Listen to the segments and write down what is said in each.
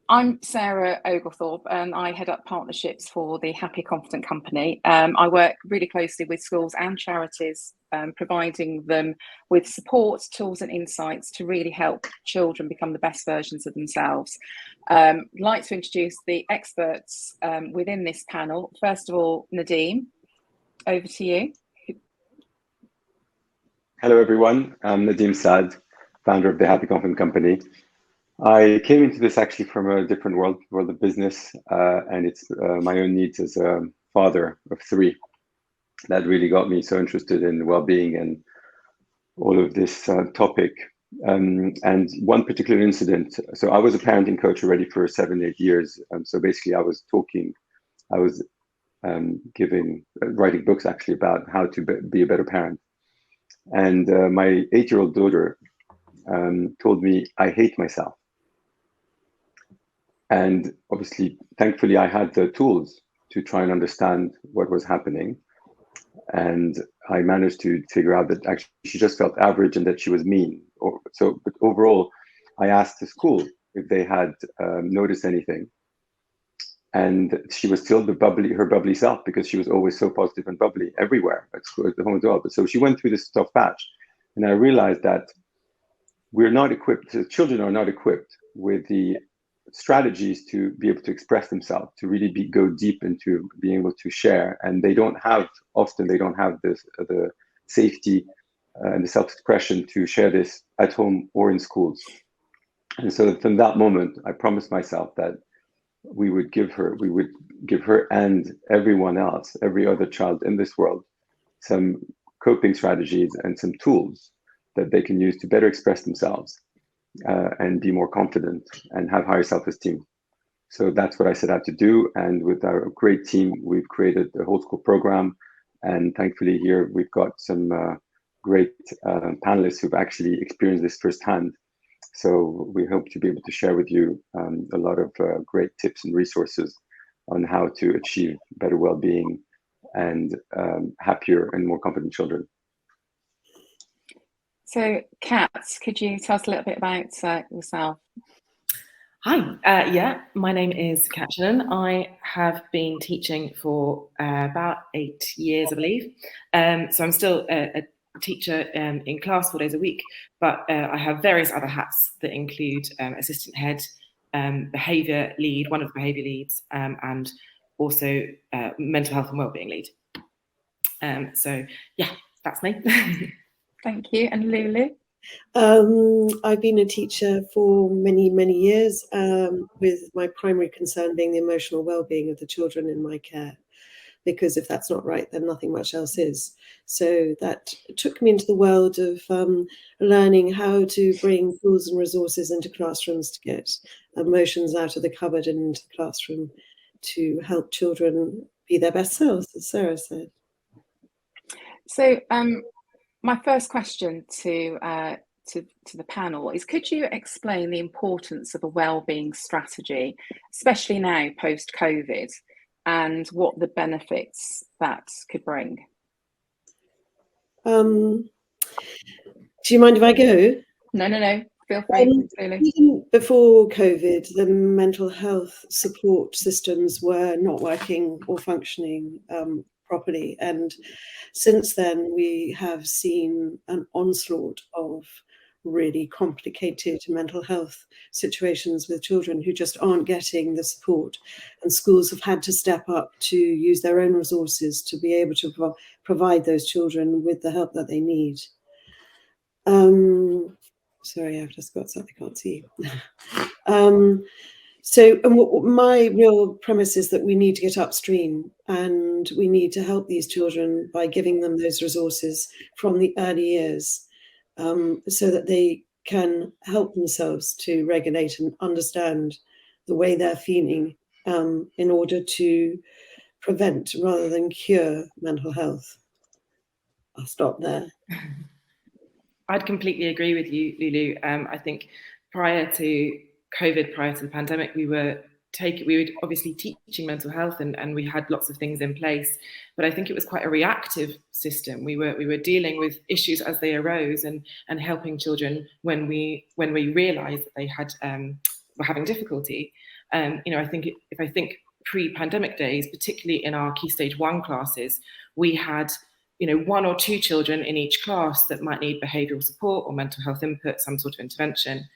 I'm Sarah Oglethorpe, and I head up partnerships for the Happy Confident Company. I work really closely with schools and charities, providing them with support, tools and insights to really help children become the best versions of themselves. I'd like to introduce the experts within this panel. First of all, Nadeem, over to you. Hello, everyone. I'm Nadeem Saad, founder of the Happy Confident Company. I came into this actually from a different world of business, and it's my own needs as a father of three that really got me so interested in well-being and all of this topic. And one particular incident, so I was a parenting coach already for 7-8 years. So basically I was writing books actually about how to be a better parent. And my 8-year-old daughter told me, I hate myself. And obviously, thankfully, I had the tools to try and understand what was happening. And I managed to figure out that actually she just felt average and that she was mean. But overall, I asked the school if they had noticed anything. And she was still her bubbly self, because she was always so positive and bubbly everywhere at school, at the home as well. But so she went through this tough patch. And I realized that we're not equipped, the children are not equipped with the strategies to be able to express themselves, to really go deep into being able to share. And they don't have the safety and the self-expression to share this at home or in schools. And so from that moment, I promised myself that we would give her and everyone else, every other child in this world, some coping strategies and some tools that they can use to better express themselves and be more confident and have higher self-esteem. So that's what I set out to do. And with our great team, we've created a whole school program. And thankfully here we've got some great panelists who've actually experienced this firsthand. So we hope to be able to share with you a lot of great tips and resources on how to achieve better well-being and happier and more confident children. So, Kat, could you tell us a little bit about yourself? Hi, my name is Kat Shannon. I have been teaching for about 8 years, I believe. So I'm still a teacher in class 4 days a week, but I have various other hats that include assistant head, behaviour lead, one of the behaviour leads, and also mental health and wellbeing lead. So yeah, that's me. Thank you. And Lulu? I've been a teacher for many, many years, with my primary concern being the emotional well-being of the children in my care, because if that's not right, then nothing much else is. So that took me into the world of learning how to bring tools and resources into classrooms to get emotions out of the cupboard and into the classroom to help children be their best selves, as Sarah said. So my first question to the panel is, could you explain the importance of a wellbeing strategy, especially now post-COVID, and what the benefits that could bring? Do you mind if I go? No. Feel free. Even before COVID, the mental health support systems were not working or functioning properly. And since then, we have seen an onslaught of really complicated mental health situations with children who just aren't getting the support. And schools have had to step up to use their own resources to be able to provide those children with the help that they need. Sorry, I've just got something I can't see. So my real premise is that we need to get upstream, and we need to help these children by giving them those resources from the early years, so that they can help themselves to regulate and understand the way they're feeling, in order to prevent rather than cure mental health. I'll stop there. I'd completely agree with you, Lulu. I think prior to COVID, prior to the pandemic, we were obviously teaching mental health, and we had lots of things in place, but I think it was quite a reactive system. We were dealing with issues as they arose and helping children when we realised that they were having difficulty. I think if I think pre-pandemic days, particularly in our Key Stage 1 classes, we had 1 or 2 children in each class that might need behavioural support or mental health input, some sort of intervention.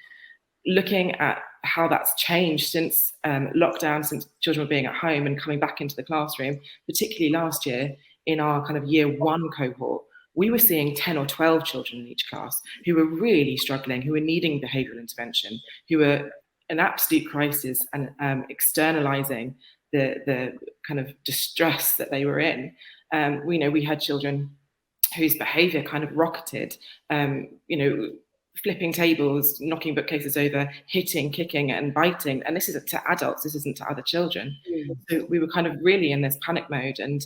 Looking at how that's changed since lockdown, since children were being at home and coming back into the classroom, particularly last year in our kind of year 1 cohort, we were seeing 10 or 12 children in each class who were really struggling, who were needing behavioural intervention, who were in absolute crisis and externalising the kind of distress that they were in. We had children whose behaviour kind of rocketed, flipping tables, knocking bookcases over, hitting, kicking and biting. And this isn't to adults, this isn't to other children. So we were kind of really in this panic mode and,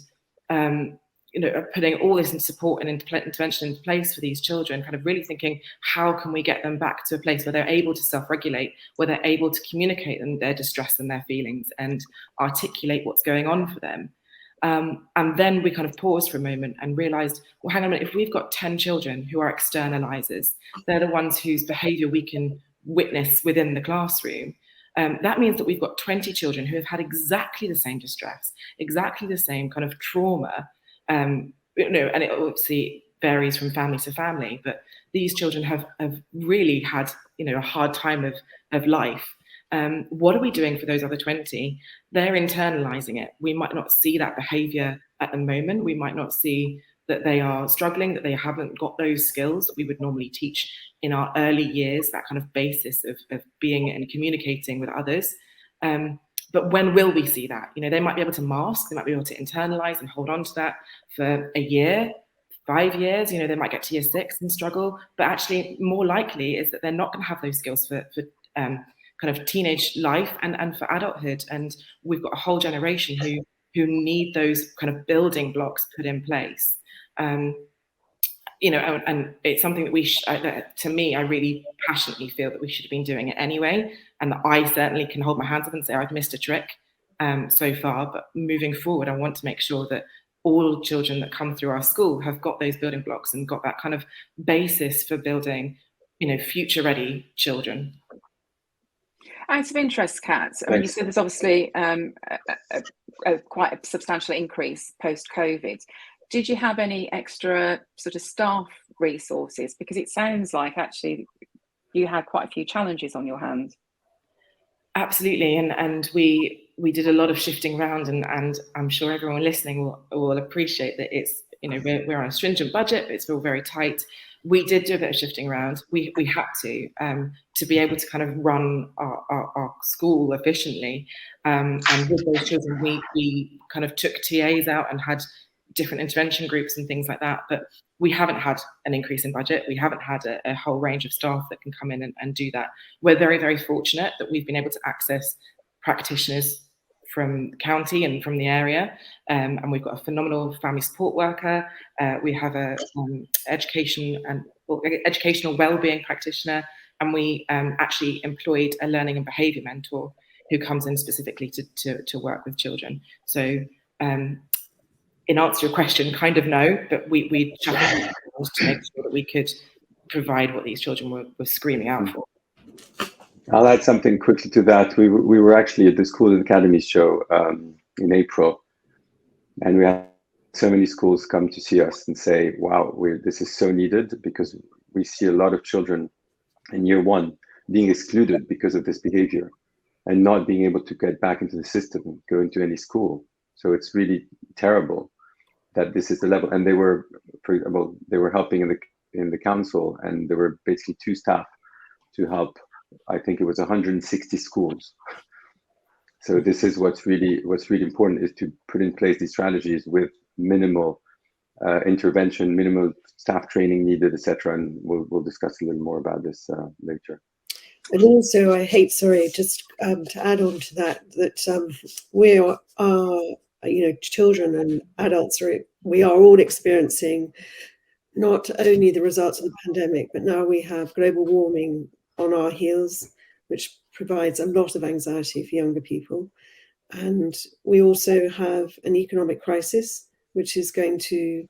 putting all this support and intervention into place for these children, kind of really thinking, how can we get them back to a place where they're able to self-regulate, where they're able to communicate their distress and their feelings and articulate what's going on for them. And then we kind of paused for a moment and realized, well, hang on a minute, if we've got 10 children who are externalizers, they're the ones whose behavior we can witness within the classroom. That means that we've got 20 children who have had exactly the same distress, exactly the same kind of trauma. And it obviously varies from family to family, but these children have really had, a hard time of life. What are we doing for those other 20? They're internalizing it. We might not see that behavior at the moment. We might not see that they are struggling, that they haven't got those skills that we would normally teach in our early years, that kind of basis of being and communicating with others. But when will we see that? They might be able to mask, they might be able to internalize and hold on to that for a year, 5 years, they might get to year 6 and struggle, but actually more likely is that they're not going to have those skills for kind of teenage life and for adulthood. And we've got a whole generation who need those kind of building blocks put in place. And it's something that to me, I really passionately feel that we should have been doing it anyway. And that I certainly can hold my hands up and say I've missed a trick so far. But moving forward, I want to make sure that all children that come through our school have got those building blocks and got that kind of basis for building, future ready children. Out of interest, Kat, I mean, you said there's obviously quite a substantial increase post-COVID. Did you have any extra sort of staff resources? Because it sounds like actually you had quite a few challenges on your hands. Absolutely, and we did a lot of shifting around, and I'm sure everyone listening will appreciate that it's, we're on a stringent budget, but it's still very tight. We did do a bit of shifting around. We had to be able to kind of run our school efficiently. And with those children, we kind of took TAs out and had different intervention groups and things like that. But we haven't had an increase in budget. We haven't had a whole range of staff that can come in and do that. We're very, very fortunate that we've been able to access practitioners from the county and from the area, and we've got a phenomenal family support worker. We have a educational wellbeing practitioner, and we actually employed a learning and behaviour mentor who comes in specifically to work with children. So in answer to your question, kind of no, but we challenged to make sure that we could provide what these children were screaming out for. I'll add something quickly to that. We were actually at the Schools and Academies show in April, and we had so many schools come to see us and say, wow, this is so needed, because we see a lot of children in year 1 being excluded because of this behavior and not being able to get back into the system and go into any school. So it's really terrible that this is the level. And they were, for example, they were helping in the council, and there were basically 2 staff to help. I think it was 160 schools. So this is what's really important, is to put in place these strategies with minimal intervention, minimal staff training needed, etc. And we'll discuss a little more about this later. And also, just to add on to that we are, children and adults we are all experiencing not only the results of the pandemic, but now we have global warming on our heels, which provides a lot of anxiety for younger people. And we also have an economic crisis, which is going to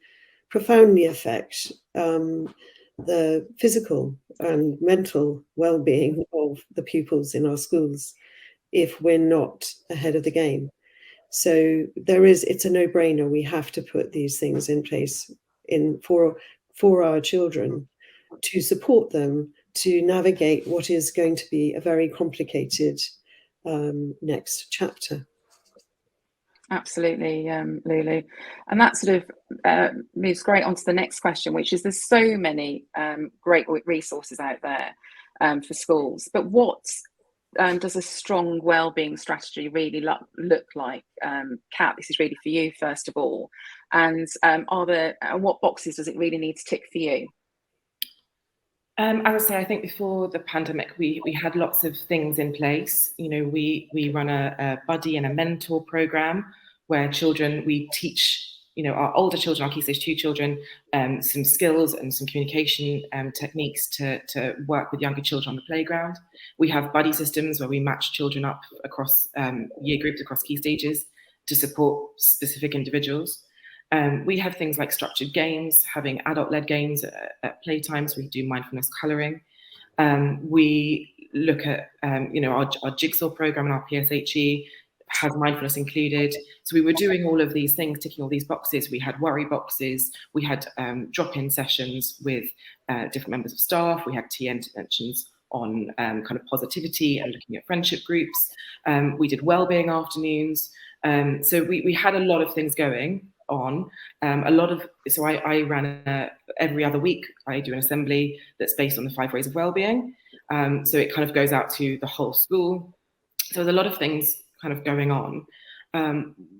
profoundly affect the physical and mental well-being of the pupils in our schools. if we're not ahead of the game. So it's a no-brainer. We have to put these things in place for our children, to support them to navigate what is going to be a very complicated next chapter. Absolutely, Lulu. And that sort of moves great onto the next question, which is there's so many great resources out there for schools, but what does a strong wellbeing strategy really look like? Kat, this is really for you first of all. And what boxes does it really need to tick for you? As I say, I think before the pandemic, we had lots of things in place. You know, we run a buddy and a mentor program where we teach, you know, our older children, our Key Stage 2 children, some skills and some communication techniques to work with younger children on the playground. We have buddy systems where we match children up across year groups, across key stages, to support specific individuals. We have things like structured games, having adult-led games at playtimes. We do mindfulness colouring. We look at, you know, our jigsaw program and our PSHE has mindfulness included. So we were doing all of these things, ticking all these boxes. We had worry boxes. We had drop-in sessions with different members of staff. We had TA interventions on kind of positivity and looking at friendship groups. We did wellbeing afternoons. So we had a lot of things going on. So I ran every other week. I do an assembly that's based on the 5 ways of wellbeing. So it kind of goes out to the whole school. So there's a lot of things kind of going on.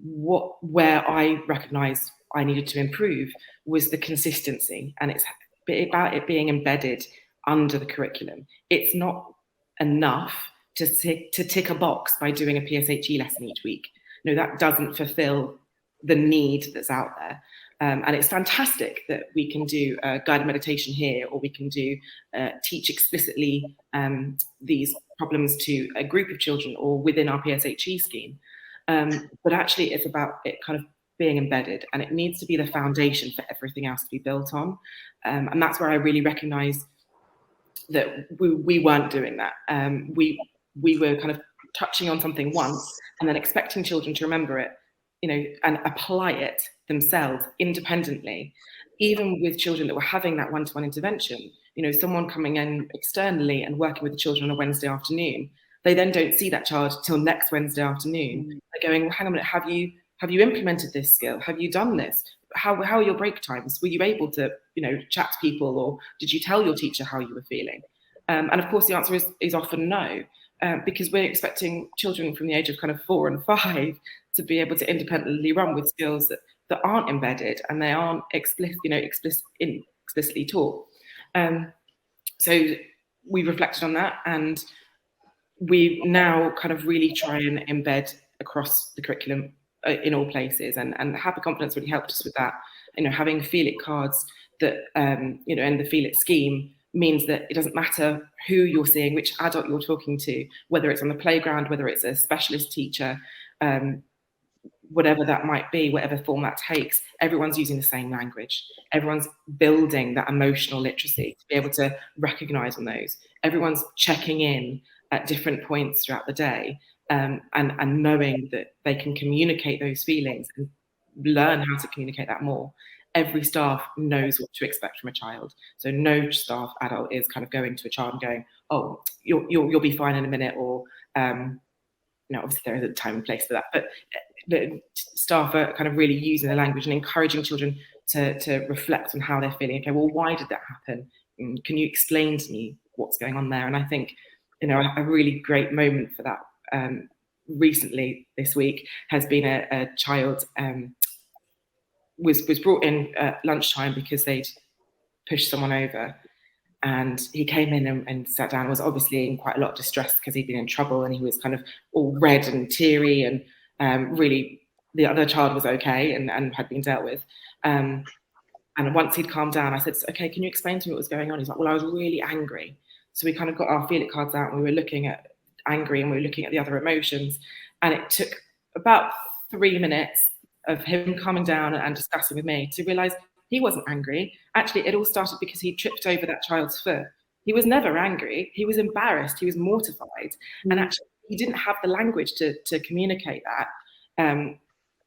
Where I recognised I needed to improve was the consistency, and it's about it being embedded under the curriculum. It's not enough to tick a box by doing a PSHE lesson each week. No, that doesn't fulfil the need that's out there. And it's fantastic that we can do guided meditation here, or we can do teach explicitly these problems to a group of children or within our PSHE scheme. But actually it's about it kind of being embedded, and it needs to be the foundation for everything else to be built on. And that's where I really recognise that we weren't doing that. We were kind of touching on something once and then expecting children to remember it, you know, and apply it themselves independently. Even with children that were having that one-to-one intervention, you know, someone coming in externally and working with the children on a Wednesday afternoon, they then don't see that child till next Wednesday afternoon. They're going, well, hang on a minute, have you implemented this skill? Have you done this? How are your break times? Were you able to, you know, chat to people, or did you tell your teacher how you were feeling? And of course, the answer is often no, because we're expecting children from the age of kind of 4 and 5 to be able to independently run with skills that aren't embedded, and they aren't explicitly taught. So we reflected on that, and we now kind of really try and embed across the curriculum in all places, and Happy Confidence really helped us with that. You know, having Feel It cards that, you know, in the Feel It scheme means that it doesn't matter who you're seeing, which adult you're talking to, whether it's on the playground, whether it's a specialist teacher, whatever that might be, whatever form that takes, everyone's using the same language. Everyone's building that emotional literacy to be able to recognise on those. Everyone's checking in at different points throughout the day, and knowing that they can communicate those feelings and learn how to communicate that more. Every staff knows what to expect from a child. So no staff adult is kind of going to a child and going, oh, you'll be fine in a minute, or you know, obviously there is a time and place for that, but the staff are kind of really using the language and encouraging children to reflect on how they're feeling. Okay, well, why did that happen? Can you explain to me what's going on there? And I think, you know, a really great moment for that recently this week has been a child was brought in at lunchtime because they'd pushed someone over. And he came in and sat down, was obviously in quite a lot of distress because he'd been in trouble, and he was kind of all red and teary, and really the other child was okay and had been dealt with. And once he'd calmed down, I said, okay, can you explain to me what was going on? He's like, well, I was really angry. So we kind of got our Feel It cards out, and we were looking at angry, and we were looking at the other emotions. And it took about 3 minutes of him calming down and discussing with me to realise he wasn't angry. Actually, it all started because he tripped over that child's foot. He was never angry. He was embarrassed. He was mortified. And actually, he didn't have the language to communicate that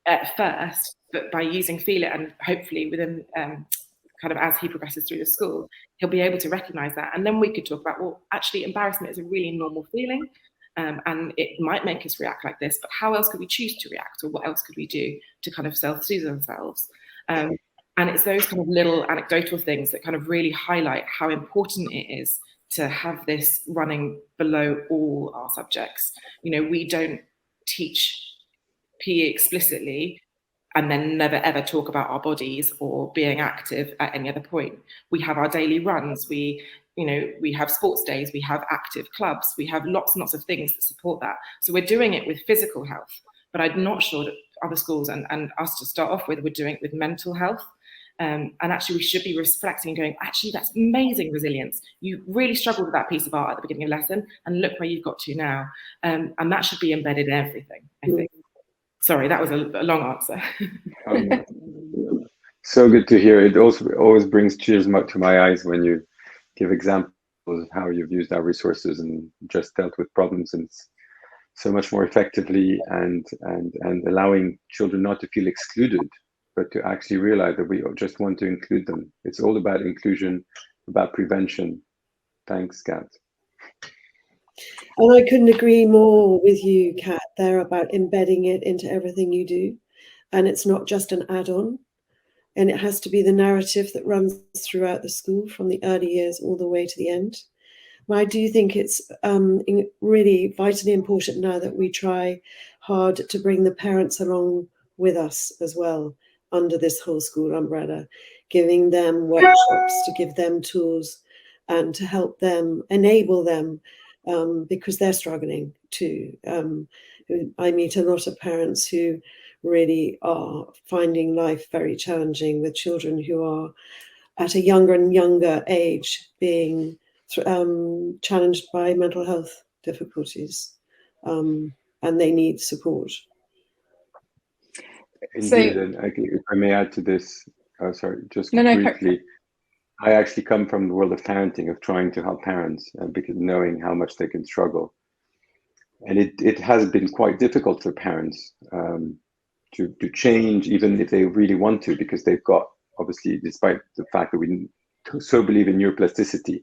at first, but by using Feel It, and hopefully within kind of as he progresses through the school, he'll be able to recognize that. And then we could talk about, well, actually embarrassment is a really normal feeling, and it might make us react like this, but how else could we choose to react, or what else could we do to kind of self-soothe ourselves? And it's those kind of little anecdotal things that kind of really highlight how important it is to have this running below all our subjects. You know, we don't teach PE explicitly and then never ever talk about our bodies or being active at any other point. We have our daily runs, we have sports days, we have active clubs, we have lots and lots of things that support that. So we're doing it with physical health, but I'm not sure that other schools and us to start off with, we're doing it with mental health. And actually we should be reflecting and going, actually, that's amazing resilience. You really struggled with that piece of art at the beginning of the lesson, and look where you've got to now. And that should be embedded in everything, I think. Sorry, that was a long answer. So good to hear. It also always brings tears to my eyes when you give examples of how you've used our resources and just dealt with problems and so much more effectively, and allowing children not to feel excluded, but to actually realize that we just want to include them. It's all about inclusion, about prevention. Thanks, Kat. And I couldn't agree more with you, Kat, there about embedding it into everything you do. And it's not just an add-on. And it has to be the narrative that runs throughout the school from the early years all the way to the end. But I do think it's really vitally important now that we try hard to bring the parents along with us as well under this whole school umbrella, giving them workshops, to give them tools and to help them, enable them, because they're struggling too. I meet a lot of parents who really are finding life very challenging, with children who are at a younger and younger age being challenged by mental health difficulties, and they need support. Indeed, and if I may add to this, briefly. I actually come from the world of parenting, of trying to help parents, because knowing how much they can struggle. And it has been quite difficult for parents to change, even if they really want to, because they've got, obviously, despite the fact that we so believe in neuroplasticity,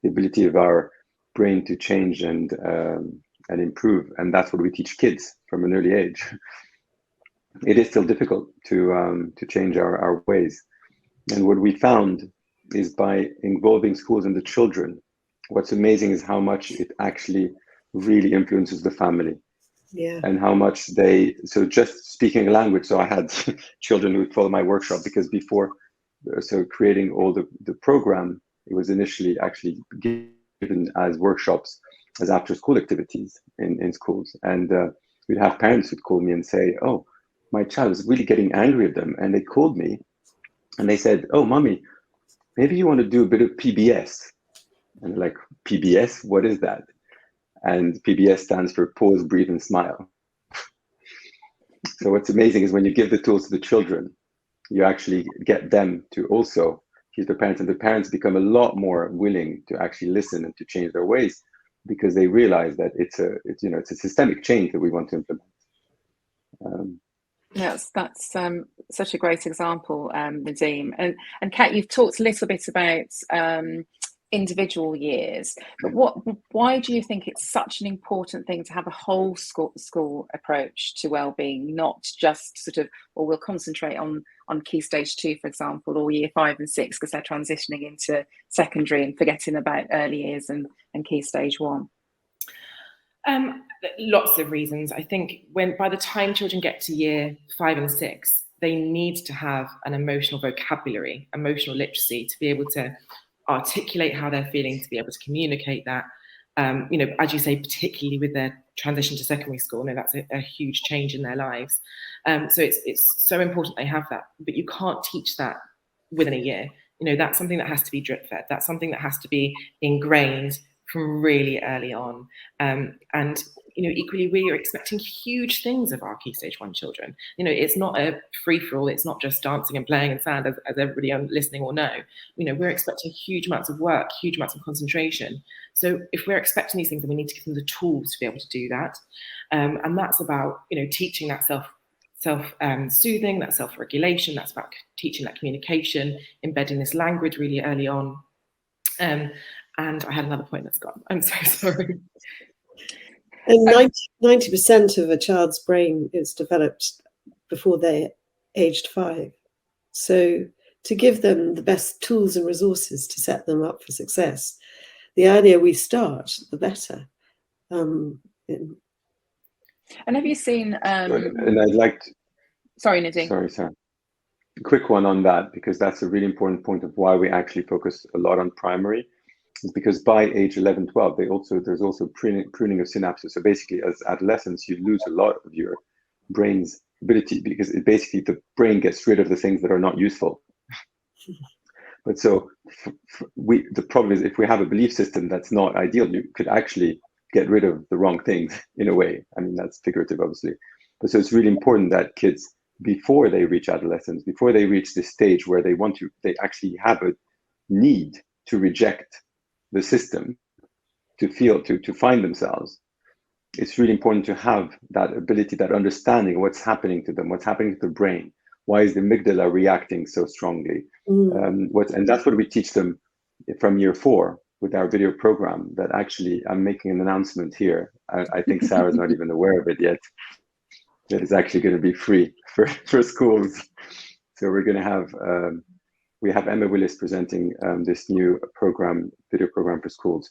the ability of our brain to change and improve. And that's what we teach kids from an early age. It is still difficult to change our ways. And what we found is, by involving schools and the children, what's amazing is how much it actually really influences the family. Yeah. And how much so just speaking a language. So I had children who would follow my workshop, because before, so creating all the program, it was initially actually given as workshops, as after school activities in schools. And we'd have parents who'd call me and say, oh, my child was really getting angry at them. And they called me and they said, oh, mommy, maybe you want to do a bit of PBS. And they're like, PBS, what is that? And PBS stands for pause, breathe, and smile. So what's amazing is when you give the tools to the children, you actually get them to also teach their parents, and the parents become a lot more willing to actually listen and to change their ways, because they realize that it's a systemic change that we want to implement. Yes, that's such a great example, Nadeem. And Kat, you've talked a little bit about individual years, but why do you think it's such an important thing to have a whole school approach to wellbeing, not just sort of, well, we'll concentrate on key stage 2, for example, or year 5 and 6, because they're transitioning into secondary, and forgetting about early years and key stage 1? Lots of reasons. I think by the time children get to year 5 and 6, they need to have an emotional vocabulary, emotional literacy, to be able to articulate how they're feeling, to be able to communicate that. As you say, particularly with their transition to secondary school, that's a huge change in their lives. So it's so important they have that, but you can't teach that within a year. That's something that has to be drip fed. That's something that has to be ingrained from really early on. And equally we are expecting huge things of our Key Stage 1 children. It's not a free-for-all. It's not just dancing and playing and sand, as everybody listening will know. We're expecting huge amounts of work, huge amounts of concentration. So if we're expecting these things, then we need to give them the tools to be able to do that. And that's about, teaching that self-soothing, that self-regulation. That's about teaching that communication, embedding this language really early on. And I had another point that's gone. I'm so sorry. And 90% of a child's brain is developed before they're aged 5. So to give them the best tools and resources to set them up for success, the earlier we start, the better. And have you seen... and I'd like to... Sorry, Nadine. Sorry, Sarah. A quick one on that, because that's a really important point of why we actually focus a lot on primary. Is because by age 11, 12, there's also pruning of synapses. So basically, as adolescents, you lose a lot of your brain's ability, because the brain gets rid of the things that are not useful. But so the problem is, if we have a belief system that's not ideal, you could actually get rid of the wrong things in a way. I mean, that's figurative, obviously. But so it's really important that kids, before they reach adolescence, before they reach this stage where they actually have a need to reject the system, to find themselves, it's really important to have that ability, that understanding of what's happening to them, what's happening to the brain. Why is the amygdala reacting so strongly? And that's what we teach them from year 4 with our video program. That actually, I'm making an announcement here. I think Sarah's not even aware of it yet. That is actually going to be free for schools. So we're going to have we have Emma Willis presenting this new video program for schools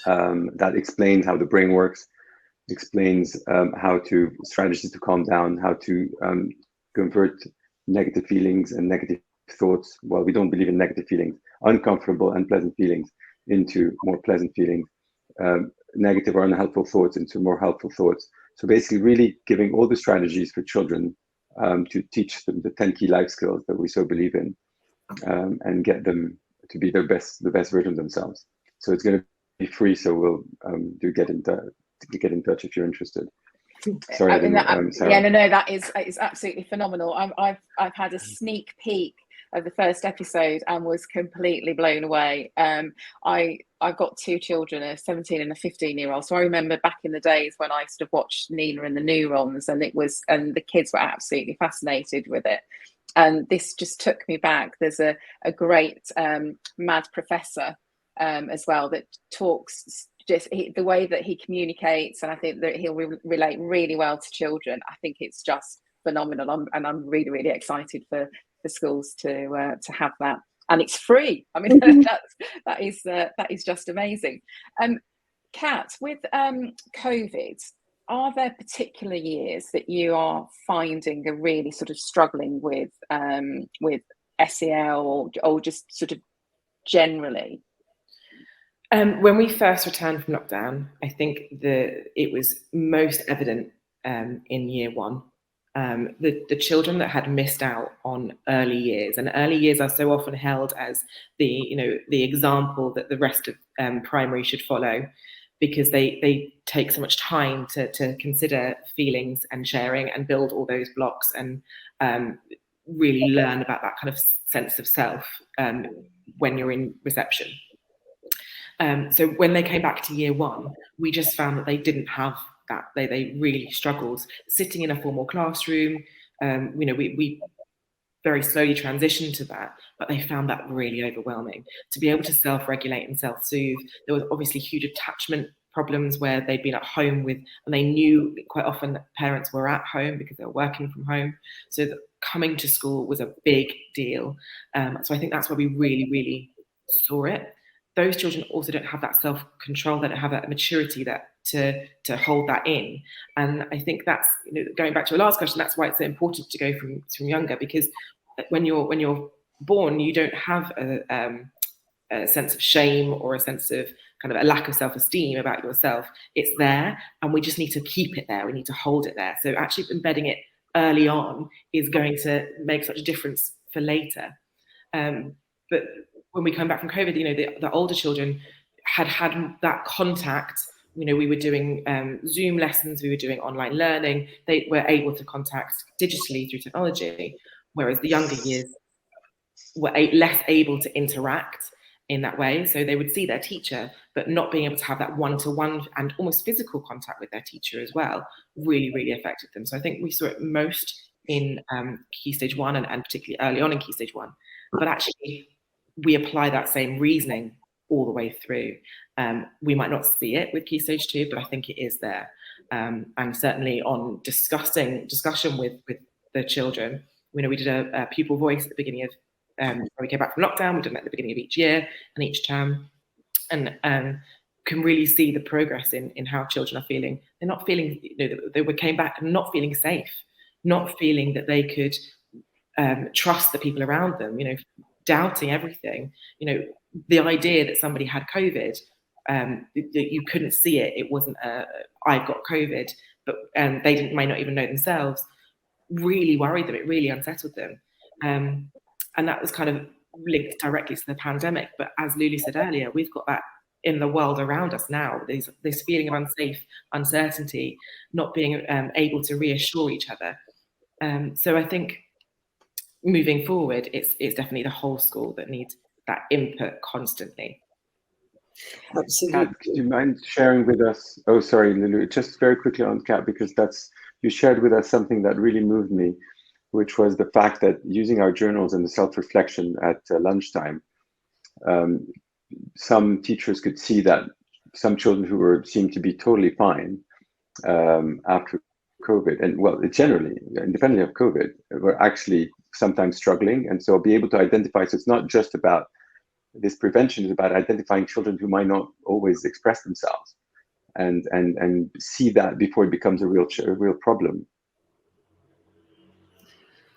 that explains how the brain works, explains strategies to calm down, how to convert negative feelings and negative thoughts. Well, we don't believe in negative feelings, uncomfortable and pleasant feelings into more pleasant feelings, negative or unhelpful thoughts into more helpful thoughts. So basically really giving all the strategies for children to teach them the 10 key life skills that we so believe in, and get them to be the best version of themselves. So it's going to be free. So we'll do get in touch if you're interested. Sorry, Sarah. Yeah, no, that is absolutely phenomenal. I've had a sneak peek of the first episode and was completely blown away. I've got 2 children, a 17 and a 15-year-old. So I remember back in the days when I sort of watched Nina and the Neurons, and the kids were absolutely fascinated with it. And this just took me back. There's a great mad professor as well that talks the way that he communicates, and I think that he'll relate really well to children. I think it's just phenomenal, and I'm really, really excited for schools to have that, and it's free. I mean, that is just amazing. Kat, with COVID, are there particular years that you are finding are really sort of struggling with SEL or just sort of generally? When we first returned from lockdown, I think it was most evident in year 1. The children that had missed out on early years, and early years are so often held as the example that the rest of primary should follow, because they take so much time to consider feelings and sharing and build all those blocks and really learn about that kind of sense of self when you're in reception. So when they came back to year 1, we just found that they didn't have that. They really struggled sitting in a formal classroom. We very slowly transitioned to that, but they found that really overwhelming. To be able to self-regulate and self-soothe, there was obviously huge attachment problems where they'd been at home with, and they knew quite often that parents were at home because they were working from home. So that coming to school was a big deal. So I think that's where we really, really saw it. Those children also don't have that self-control, they don't have that maturity to hold that in. And I think that's, going back to your last question, that's why it's so important to go from younger, because when you're born, you don't have a sense of shame or a sense of kind of a lack of self-esteem about yourself. It's there, and we just need to keep it there. We need to hold it there. So actually embedding it early on is going to make such a difference for later. But when we come back from COVID, the older children had that contact we were doing Zoom lessons, we were doing online learning. They were able to contact digitally through technology, whereas the younger years were less able to interact in that way. So they would see their teacher, but not being able to have that one-to-one and almost physical contact with their teacher as well really, really affected them. So I think we saw it most in Key Stage 1 and particularly early on in Key Stage 1. But actually, we apply that same reasoning all the way through. We might not see it with Key Stage 2, but I think it is there. And certainly on discussion with the children, we did a pupil voice at the beginning of when we came back from lockdown. We did it at the beginning of each year and each term, and can really see the progress in how children are feeling. They're not feeling, they came back not feeling safe, not feeling that they could trust the people around them, doubting everything. The idea that somebody had COVID, that you couldn't see it. It wasn't I've got COVID, but they might not even know themselves. Really worried them. It really unsettled them. And that was kind of linked directly to the pandemic. But as Lulu said earlier, we've got that in the world around us now, this feeling of unsafe, uncertainty, not being able to reassure each other. So I think moving forward, it's definitely the whole school that needs that input constantly. Absolutely. Kat, do you mind sharing with us? Oh, sorry, Lulu. Just very quickly on Kat, because you shared with us something that really moved me, which was the fact that using our journals and the self-reflection at lunchtime, some teachers could see that some children who seemed to be totally fine after COVID, and generally, independently of COVID, were actually sometimes struggling. And so be able to identify, so it's not just about this prevention, it's about identifying children who might not always express themselves and see that before it becomes a real problem.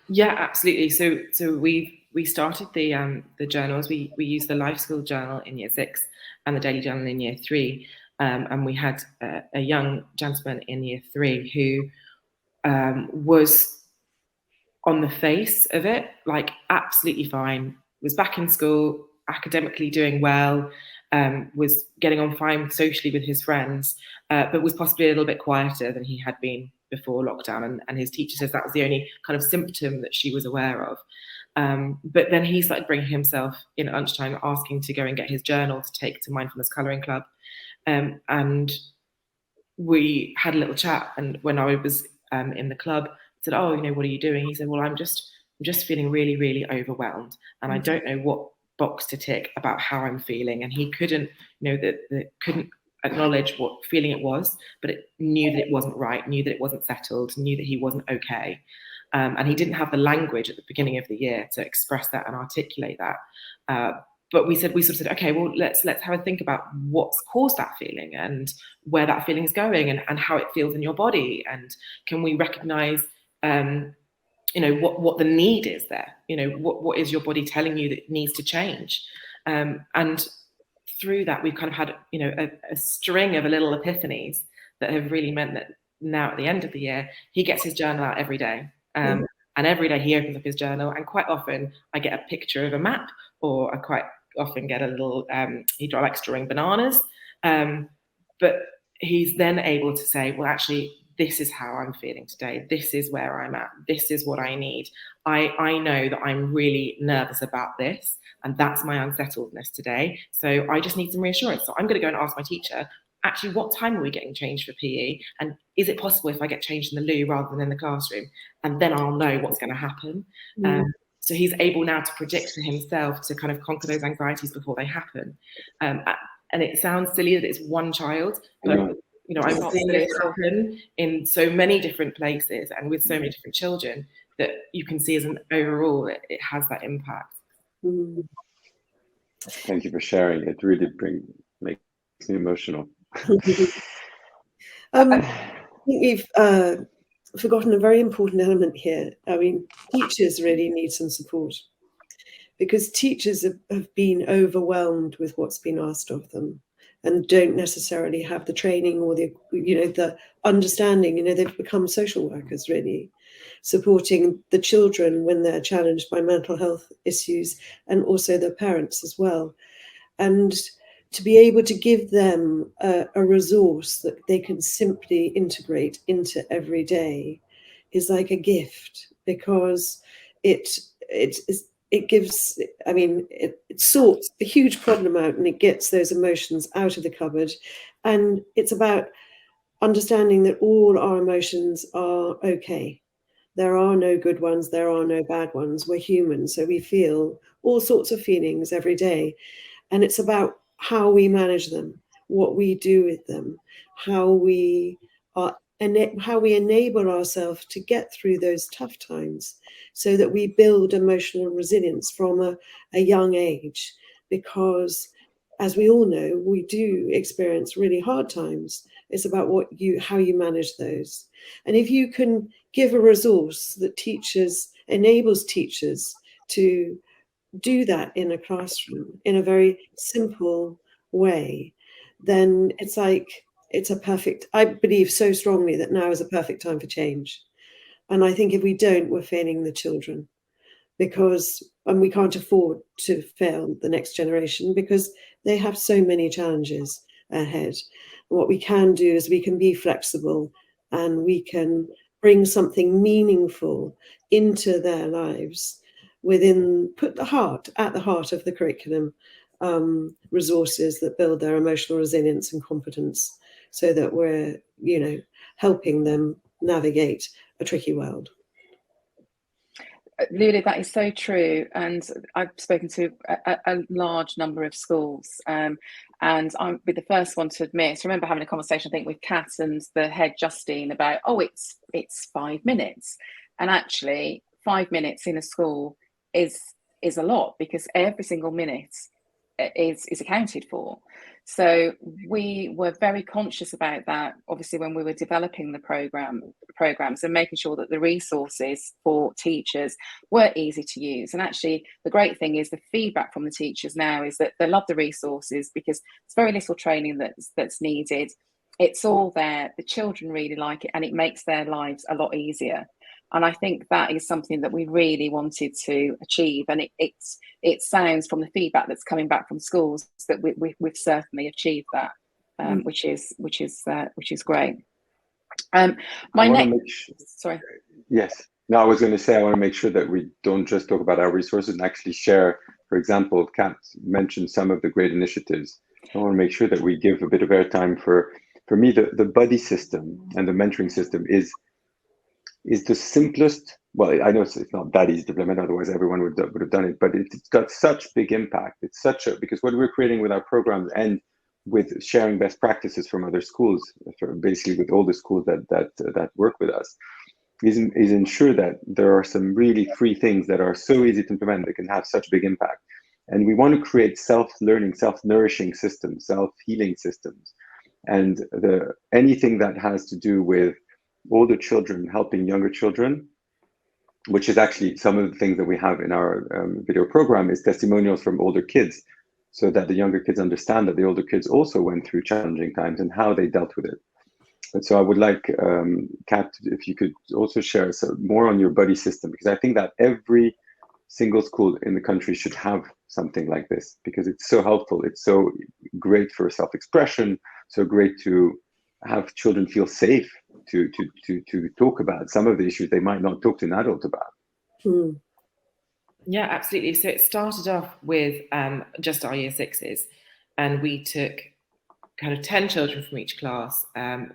Yeah, absolutely. So we started the journals. We used the Life School Journal in Year 6 and the Daily Journal in Year 3, and we had a young gentleman in Year 3 who was on the face of it, like absolutely fine, was back in school, academically doing well, was getting on fine socially with his friends, but was possibly a little bit quieter than he had been before lockdown. And his teacher says that was the only kind of symptom that she was aware of. But then he started bringing himself in at lunchtime, asking to go and get his journal to take to Mindfulness Colouring Club. And we had a little chat. And when I was in the club, I said, "Oh, what are you doing?" He said, "Well, I'm just feeling really, really overwhelmed. And I don't know what box to tick about how I'm feeling." And he couldn't, couldn't acknowledge what feeling it was, but it knew that it wasn't right, knew that it wasn't settled, knew that he wasn't okay. And he didn't have the language at the beginning of the year to express that and articulate that. But we sort of said, okay, well, let's have a think about what's caused that feeling and where that feeling is going and how it feels in your body. And can we recognize, what the need is there? What is your body telling you that needs to change? And through that, we've kind of had, a string of little epiphanies that have really meant that now at the end of the year, he gets his journal out every day. And every day he opens up his journal, and quite often I get a picture of a map, or I quite often get a little, he likes drawing bananas. But he's then able to say, well, actually, this is how I'm feeling today. This is where I'm at. This is what I need. I know that I'm really nervous about this, and that's my unsettledness today. So I just need some reassurance. So I'm going to go and ask my teacher, actually, what time are we getting changed for PE? And is it possible if I get changed in the loo rather than in the classroom? And then I'll know what's going to happen. So he's able now to predict for himself to kind of conquer those anxieties before they happen. And it sounds silly that it's one child, but I'm seeing this happen in so many different places and with so many different children that you can see as an overall, it has that impact. Thank you for sharing. It really makes me emotional. I think we've forgotten a very important element here. I mean, teachers really need some support, because teachers have been overwhelmed with what's been asked of them and don't necessarily have the training or the understanding. They've become social workers, really, supporting the children when they're challenged by mental health issues, and also their parents as well. And to be able to give them a resource that they can simply integrate into every day is like a gift, because it gives, I mean, it sorts a huge problem out, and it gets those emotions out of the cupboard. And it's about understanding that all our emotions are okay. There are no good ones, there are no bad ones. We're human, so we feel all sorts of feelings every day. And it's about how we manage them, what we do with them, how we enable ourselves to get through those tough times, so that we build emotional resilience from a young age. Because, as we all know, we do experience really hard times. It's about how you manage those. And if you can give a resource that enables teachers to do that in a classroom in a very simple way, then I believe so strongly that now is a perfect time for change. And I think if we don't, we're failing the children, and we can't afford to fail the next generation, because they have so many challenges ahead. What we can do is we can be flexible, and we can bring something meaningful into their lives put at the heart of the curriculum, resources that build their emotional resilience and competence, so that we're, helping them navigate a tricky world. Lulu, that is so true. And I've spoken to a large number of schools, and I'm be the first one to admit, I remember having a conversation, I think, with Kat and the head Justine about, it's 5 minutes. And actually 5 minutes in a school is a lot, because every single minute is accounted for. So we were very conscious about that, obviously, when we were developing the programs, and making sure that the resources for teachers were easy to use. And actually, the great thing is the feedback from the teachers now is that they love the resources, because it's very little training that's needed. It's all there. The children really like it, and it makes their lives a lot easier. And I think that is something that we really wanted to achieve. And it sounds from the feedback that's coming back from schools that we've certainly achieved that, which is great. Sorry. Yes. No, I was going to say, I want to make sure that we don't just talk about our resources and actually share. For example, Kat mentioned some of the great initiatives. I want to make sure that we give a bit of airtime for me. The buddy system and the mentoring system is the simplest. Well, I know it's not that easy to implement, otherwise everyone would have done it, but it's got such big impact. It's because what we're creating with our programs, and with sharing best practices from other schools, basically with all the schools that work with us, is ensure that there are some really free things that are so easy to implement that can have such big impact. And we want to create self-learning, self-nourishing systems, self-healing systems. And anything that has to do with older children helping younger children, which is actually some of the things that we have in our video program, is testimonials from older kids, so that the younger kids understand that the older kids also went through challenging times and how they dealt with it. And so I would like, Kat, if you could also share more on your buddy system, because I think that every single school in the country should have something like this, because it's so helpful. It's so great for self-expression, so great to have children feel safe to talk about some of the issues they might not talk to an adult about. Yeah, absolutely. So it started off with just our year sixes, and we took kind of 10 children from each class,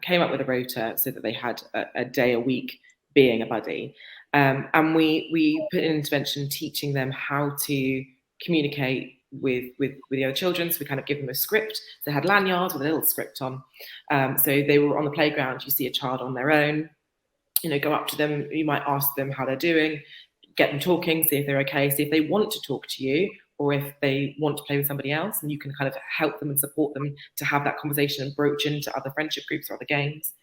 came up with a rota so that they had a day a week being a buddy. And we put an intervention teaching them how to communicate with the other children. So we kind of give them a script. They had lanyards with a little script on. So they were on the playground. You see a child on their own, go up to them. You might ask them how they're doing, get them talking, see if they're okay, see if they want to talk to you, or if they want to play with somebody else, and you can kind of help them and support them to have that conversation and broach into other friendship groups or other games.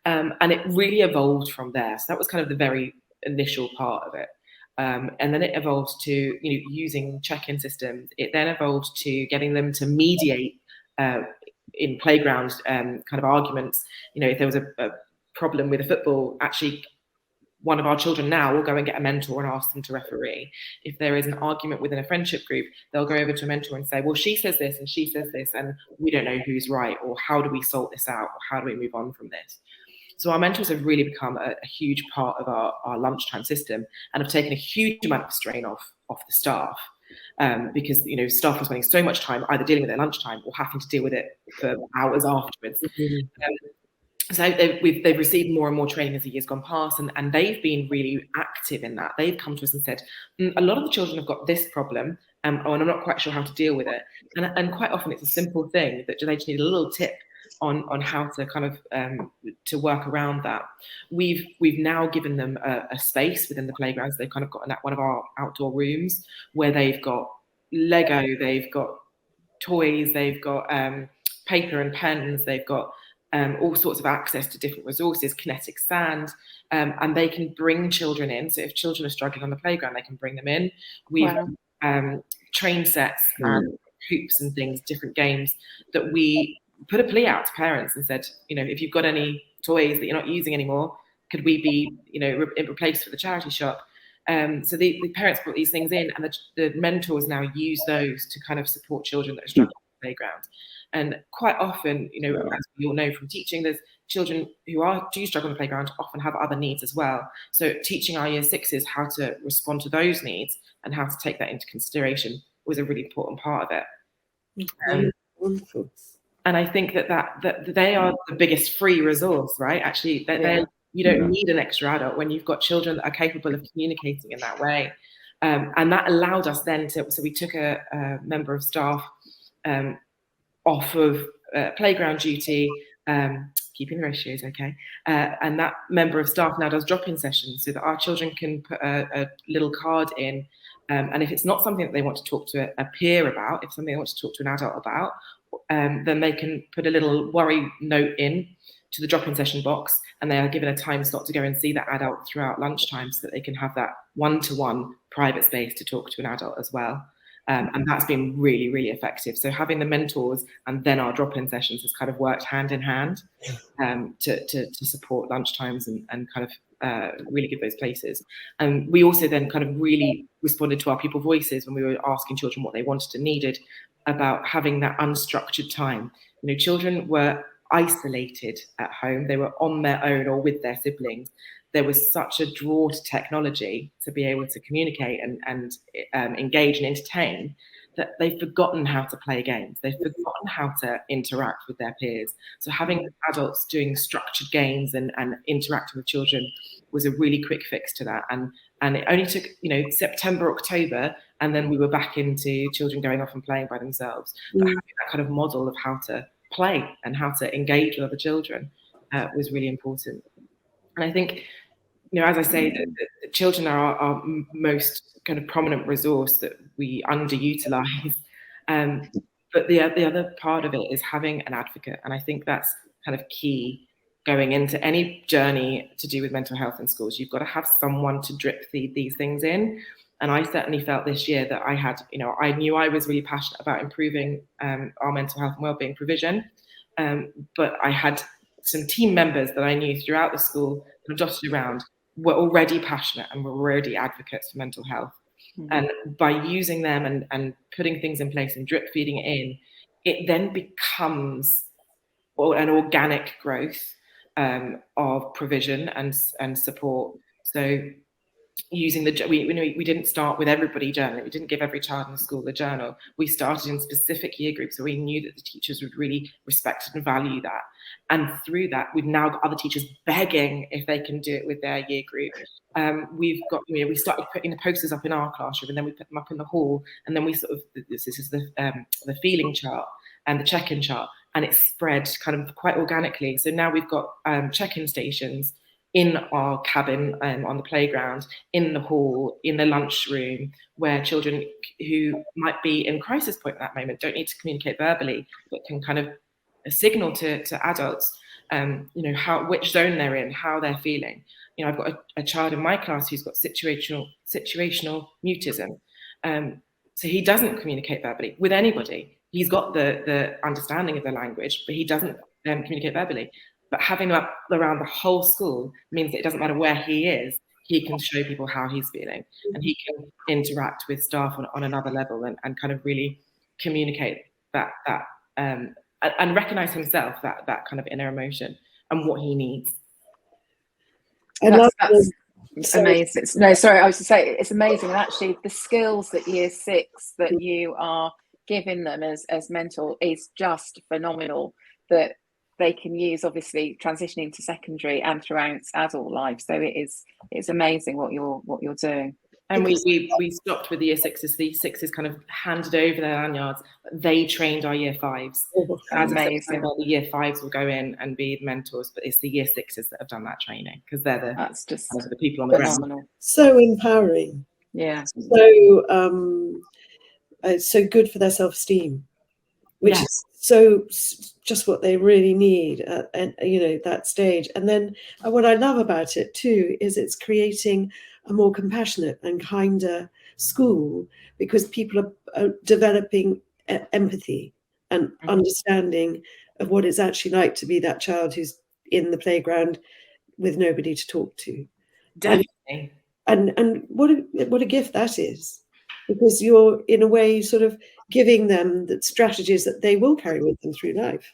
And it really evolved from there. So that was kind of the very initial part of it. And then it evolved to using check-in systems. It then evolved to getting them to mediate in playground kind of arguments. If there was a problem with a football, actually one of our children now will go and get a mentor and ask them to referee. If there is an argument within a friendship group, they'll go over to a mentor and say, well, she says this and she says this, and we don't know who's right, or how do we sort this out, or how do we move on from this? So our mentors have really become a huge part of our lunchtime system, and have taken a huge amount of strain off the staff, because staff are spending so much time either dealing with their lunchtime or having to deal with it for hours afterwards. So they've received more and more training as the years gone past, and they've been really active in that. They've come to us and said, a lot of the children have got this problem, and I'm not quite sure how to deal with it. And quite often it's a simple thing that they just need a little tip on how to kind of to work around that. We've now given them a space within the playgrounds. They've kind of got one of our outdoor rooms where they've got Lego, they've got toys, they've got paper and pens, they've got all sorts of access to different resources, kinetic sand, and they can bring children in. So if children are struggling on the playground, they can bring them in. We've train sets and hoops and things, different games that we put a plea out to parents and said, if you've got any toys that you're not using anymore, could we be, replaced for the charity shop? So the parents brought these things in, and the mentors now use those to kind of support children that are struggling on the playground. And quite often, as we all know from teaching, there's children who do struggle on the playground often have other needs as well. So teaching our year sixes how to respond to those needs and how to take that into consideration was a really important part of it. Wonderful. And I think that they are the biggest free resource, right? Actually, you don't need an extra adult when you've got children that are capable of communicating in that way. And that allowed us then so we took a member of staff off of playground duty, keeping the ratios okay, and that member of staff now does drop-in sessions so that our children can put a little card in, and if it's not something that they want to talk to a peer about, if something they want to talk to an adult about, then they can put a little worry note in to the drop-in session box, and they are given a time slot to go and see that adult throughout lunchtime so that they can have that one-to-one private space to talk to an adult as well. And that's been really, really effective. So having the mentors and then our drop-in sessions has kind of worked hand in hand to support lunchtimes and kind of really give those places. And we also then kind of really responded to our pupil voices when we were asking children what they wanted and needed about having that unstructured time. Children were isolated at home. They were on their own or with their siblings. There was such a draw to technology to be able to communicate and engage and entertain that they've forgotten how to play games. They've forgotten how to interact with their peers. So having adults doing structured games and interacting with children was a really quick fix to that. And it only took, September, October, and then we were back into children going off and playing by themselves. But having that kind of model of how to play and how to engage with other children was really important. And I think, as I say, the children are our most kind of prominent resource that we underutilize. But the other part of it is having an advocate. And I think that's kind of key going into any journey to do with mental health in schools. You've got to have someone to drip feed these things in. And I certainly felt this year that I had, I knew I was really passionate about improving our mental health and wellbeing provision. But I had some team members that I knew throughout the school and dotted around were already passionate and were already advocates for mental health. And by using them and putting things in place and drip feeding it in, it then becomes an organic growth of provision and support. So using we didn't start with everybody journaling. We didn't give every child in the school a journal. We started in specific year groups, so we knew that the teachers would really respect and value that. And through that, we've now got other teachers begging if they can do it with their year group. We've got, we started putting the posters up in our classroom, and then we put them up in the hall, and then we sort of, this is the feeling chart and the check-in chart, and it's spread kind of quite organically. So now we've got check-in stations in our cabin, on the playground, in the hall, in the lunchroom, where children who might be in crisis point at that moment don't need to communicate verbally, but can kind of signal to adults, which zone they're in, how they're feeling. I've got a child in my class who's got situational mutism. So he doesn't communicate verbally with anybody. He's got the understanding of the language, but he doesn't communicate verbally. But having him up around the whole school means that it doesn't matter where he is, he can show people how he's feeling, and he can interact with staff on another level, and kind of really communicate that and recognize himself, that kind of inner emotion and what he needs. That's amazing. No, sorry, I was to say it's amazing. And actually, the skills that year 6 that you are giving them as mentor is just phenomenal, that they can use, obviously transitioning to secondary and throughout adult life. So it's amazing what you're doing. And we stopped with the year 6s. The 6s kind of handed over their lanyards. They trained our year 5s. As Amazing. the year 5s will go in and be mentors, but it's the year 6s that have done that training, because they're that's just the people on the phenomenal. ground. So empowering. Yeah. So good for their self-esteem, which is so just what they really need at that stage. And then what I love about it too is it's creating a more compassionate and kinder school, because people are developing empathy and understanding of what it's actually like to be that child who's in the playground with nobody to talk to. Definitely. And what a gift that is, because you're in a way sort of giving them the strategies that they will carry with them through life.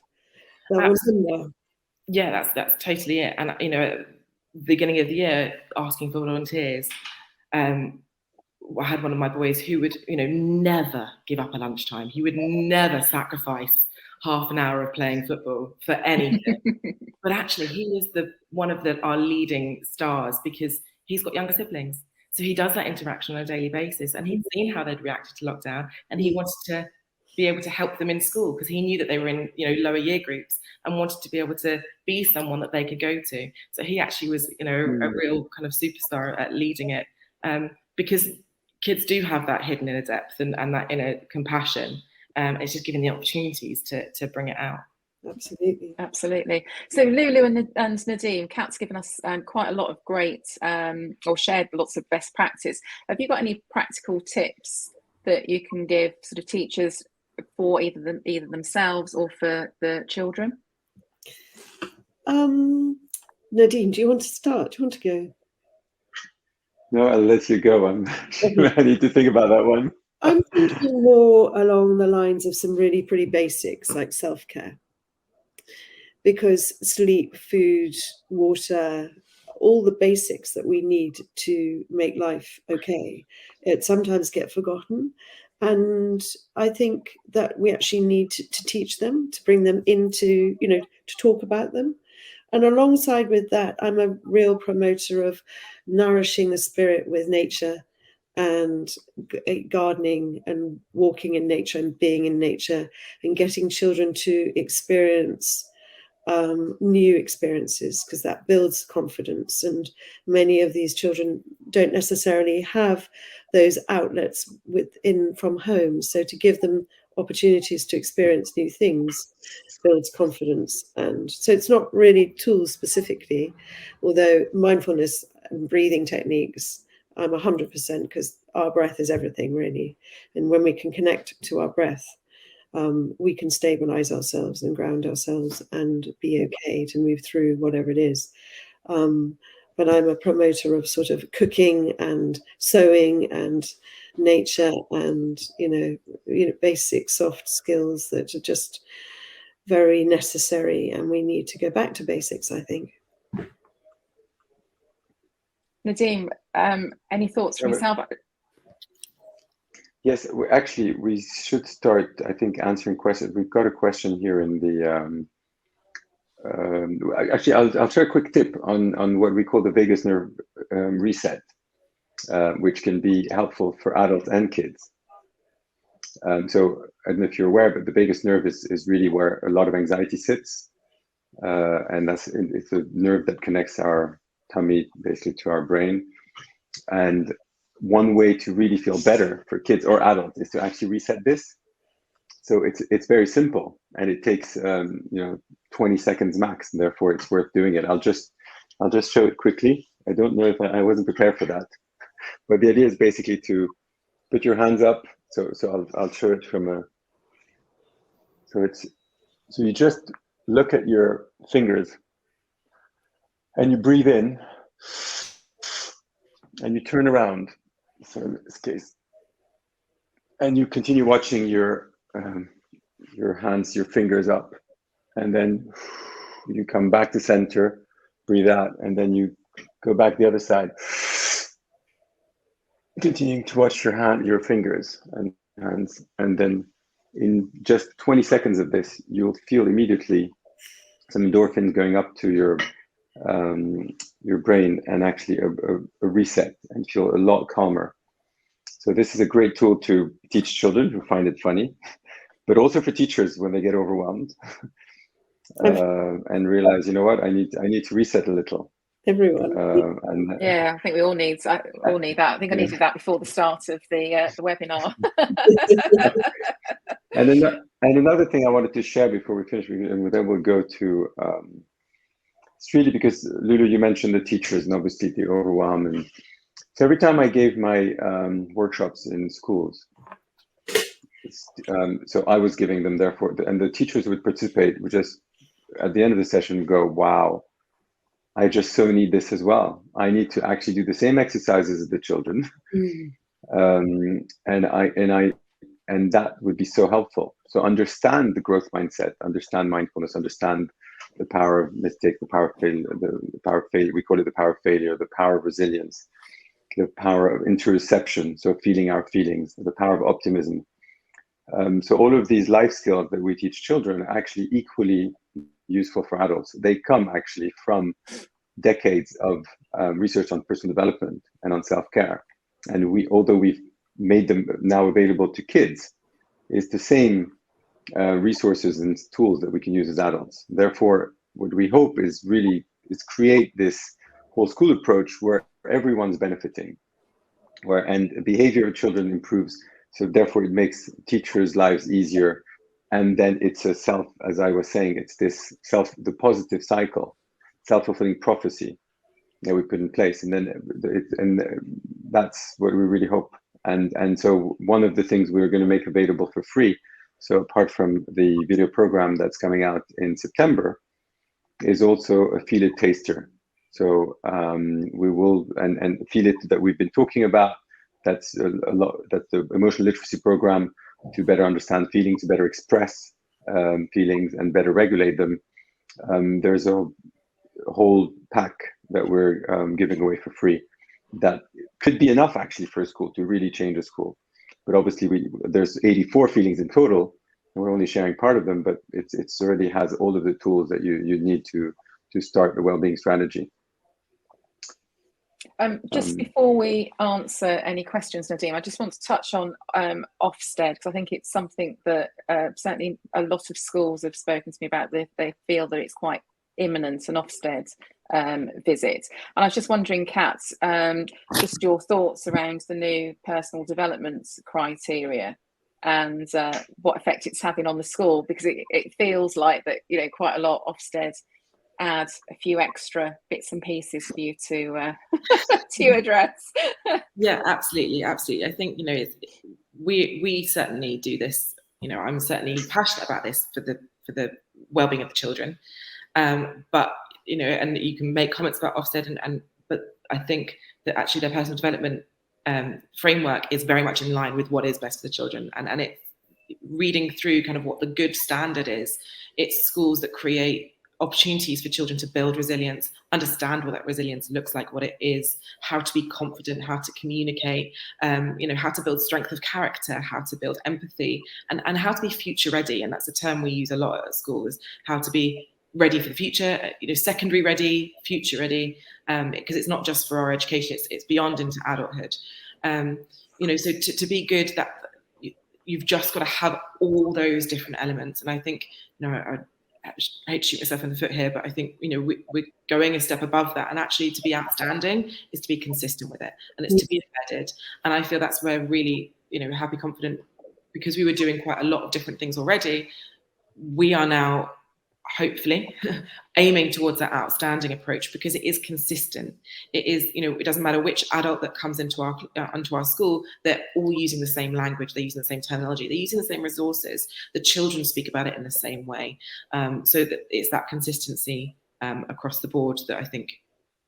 Yeah, that's totally it. And at the beginning of the year, asking for volunteers, I had one of my boys who would never give up a lunchtime. He would never sacrifice half an hour of playing football for anything. But actually, he was one of our leading stars, because he's got younger siblings. So he does that interaction on a daily basis, and he'd seen how they'd reacted to lockdown, and he wanted to be able to help them in school, because he knew that they were in lower year groups, and wanted to be able to be someone that they could go to. So he actually was a real kind of superstar at leading it, because kids do have that hidden inner depth and that inner compassion. It's just giving the opportunities to bring it out. Absolutely. So Lulu and Nadeem, Kat's given us quite a lot of great or shared lots of best practice. Have you got any practical tips that you can give sort of teachers for either themselves or for the children? Nadeem, do you want to start? Do you want to go? No, I'll let you go. I need to think about that one. I'm thinking more along the lines of some really pretty basics like self-care. Because sleep, food, water, all the basics that we need to make life okay, it sometimes get forgotten. And I think that we actually need to teach them, to bring them into, to talk about them. And alongside with that, I'm a real promoter of nourishing the spirit with nature and gardening and walking in nature and being in nature, and getting children to experience new experiences, because that builds confidence. And many of these children don't necessarily have those outlets from home. So to give them opportunities to experience new things builds confidence. And so it's not really tools specifically, although mindfulness and breathing techniques, I'm 100%, because our breath is everything really. And when we can connect to our breath, we can stabilize ourselves and ground ourselves and be okay to move through whatever it is. But I'm a promoter of sort of cooking and sewing and nature and, basic soft skills that are just very necessary. And we need to go back to basics, I think. Nadeem, any thoughts from yourself? Yes, we should start, I think, answering questions. We've got a question here in the, I'll share a quick tip on what we call the vagus nerve reset, which can be helpful for adults and kids. So I don't know if you're aware, but the vagus nerve is really where a lot of anxiety sits. And it's a nerve that connects our tummy basically to our brain. And one way to really feel better for kids or adults is to actually reset this. So it's very simple, and it takes 20 seconds max, and therefore it's worth doing it. I'll just show it quickly. I don't know if I wasn't prepared for that, but the idea is basically to put your hands up. So I'll show it from a. So you just look at your fingers, and you breathe in. and you turn around, so in this case, and you continue watching your hands, your fingers up, and then you come back to center, breathe out, and then you go back the other side, continuing to watch your fingers and hands, and then in just 20 seconds of this, you'll feel immediately some endorphins going up to your brain, and actually a reset, and feel a lot calmer. So this is a great tool to teach children who find it funny, but also for teachers when they get overwhelmed and realize, you know what, I need to reset a little. Everyone. Yeah, I think we all need that. I think I needed that before the start of the webinar. and another thing I wanted to share before we finish, and then we'll go to it's really because, Lulu, you mentioned the teachers and obviously the overwhelm. And so every time I gave my workshops in schools, so I was giving them, therefore, and the teachers would participate, would just at the end of the session go, wow, I just so need this as well. I need to actually do the same exercises as the children. And that would be so helpful. So understand the growth mindset, understand mindfulness, understand the power of mistake, the power of failure, the power of failure. We call it the power of failure, the power of resilience, the power of interoception, so feeling our feelings, the power of optimism. So all of these life skills that we teach children are actually equally useful for adults. They come actually from decades of research on personal development and on self-care. And although we've made them now available to kids, it's the same resources and tools that we can use as adults. Therefore, what we hope is create this whole school approach where everyone's benefiting, and behavior of children improves. So therefore, it makes teachers' lives easier. And then it's as I was saying, it's the positive cycle, self-fulfilling prophecy that we put in place. And then that's what we really hope. And so one of the things we're going to make available for free, so apart from the video program that's coming out in September, is also a Feel It taster. So we will, and Feel It that we've been talking about, that's that's the emotional literacy program to better understand feelings, to better express feelings and better regulate them. There's a whole pack that we're giving away for free that could be enough actually for a school to really change a school. But obviously there's 84 feelings in total, and we're only sharing part of them, but it's already has all of the tools that you need to start the well-being strategy. Just before we answer any questions, Nadim, I just want to touch on Offstead, because I think it's something that certainly a lot of schools have spoken to me about. They feel that it's quite imminent, an Offstead visit. And I was just wondering, Kat, just your thoughts around the new personal development criteria and what effect it's having on the school, because it feels like that, quite a lot Offstead add a few extra bits and pieces for you to to address. Yeah, absolutely. I think we certainly do this. I'm certainly passionate about this for the well-being of the children. But and you can make comments about Offstead, but I think that actually their personal development framework is very much in line with what is best for the children, and it reading through kind of what the good standard is. It's schools that create opportunities for children to build resilience, understand what that resilience looks like, what it is, how to be confident, how to communicate, how to build strength of character, how to build empathy, and how to be future ready. And that's a term we use a lot at school, is how to be ready for the future, secondary ready, future ready, because it's not just for our education, it's beyond into adulthood. So to be good, that you've just got to have all those different elements. And I think, I hate to shoot myself in the foot here, but I think, we're going a step above that. And actually to be outstanding is to be consistent with it, and it's to be embedded. And I feel that's where really, Happy Confident, because we were doing quite a lot of different things already, we are now hopefully aiming towards that outstanding approach, because it is consistent. It is, it doesn't matter which adult that comes into our school, they're all using the same language, they're using the same terminology, they're using the same resources, the children speak about it in the same way. So that it's that consistency across the board that I think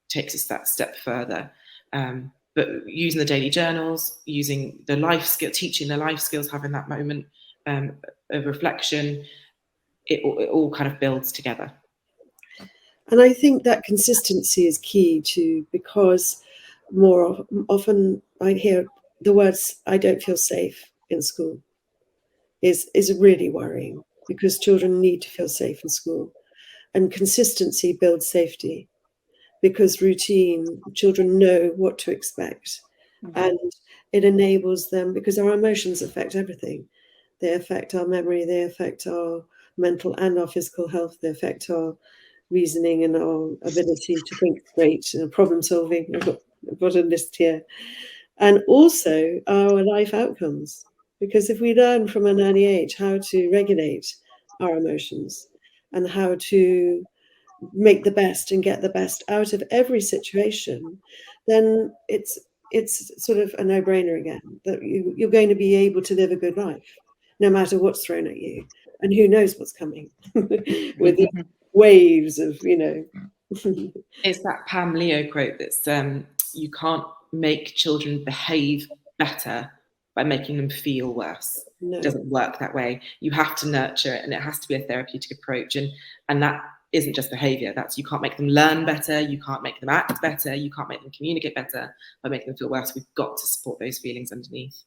takes us that step further. But but using the daily journals, using the life skill, teaching the life skills, having that moment of reflection, it all kind of builds together. And I think that consistency is key too, because more often I hear the words, "I don't feel safe in school," is really worrying, because children need to feel safe in school. And consistency builds safety, because routine, children know what to expect. And it enables them, because our emotions affect everything. They affect our memory, they affect our mental and our physical health, they affect our reasoning and our ability to think straight and problem solving. I've got a list here. And also our life outcomes, because if we learn from an early age how to regulate our emotions and how to make the best and get the best out of every situation, then it's sort of a no-brainer again, that you're going to be able to live a good life no matter what's thrown at you, and who knows what's coming with the waves of, you know. It's that Pam Leo quote that's you can't make children behave better by making them feel worse. No. It doesn't work that way. You have to nurture it, and it has to be a therapeutic approach, and that isn't just behavior. That's, you can't make them learn better, you can't make them act better, you can't make them communicate better by making them feel worse. We've got to support those feelings underneath.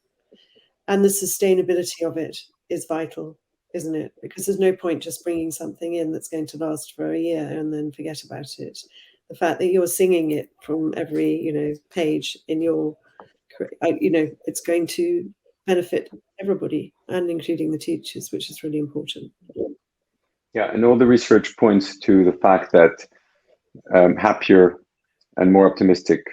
And the sustainability of it is vital, isn't it? Because there's no point just bringing something in that's going to last for a year and then forget about it. The fact that you're singing it from every, you know, page in your, you know, it's going to benefit everybody, and including the teachers, which is really important. Yeah, and all the research points to the fact that happier and more optimistic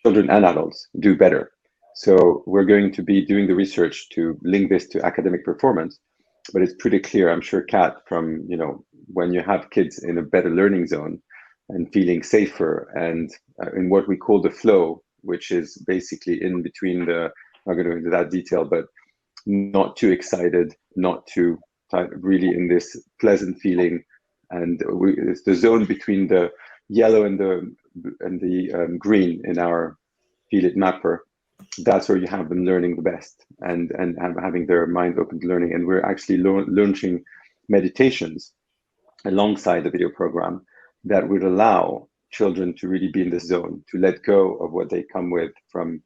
children and adults do better. So we're going to be doing the research to link this to academic performance, but it's pretty clear, I'm sure, Kat, from, you know, when you have kids in a better learning zone and feeling safer and in what we call the flow, which is basically in between the, I'm not going to go into that detail, but not too excited, not too really in this pleasant feeling, and it's the zone between the yellow and the green in our Feel It mapper. That's where you have them learning the best and having their mind open to learning. And we're actually launching meditations alongside the video program that would allow children to really be in this zone, to let go of what they come with from,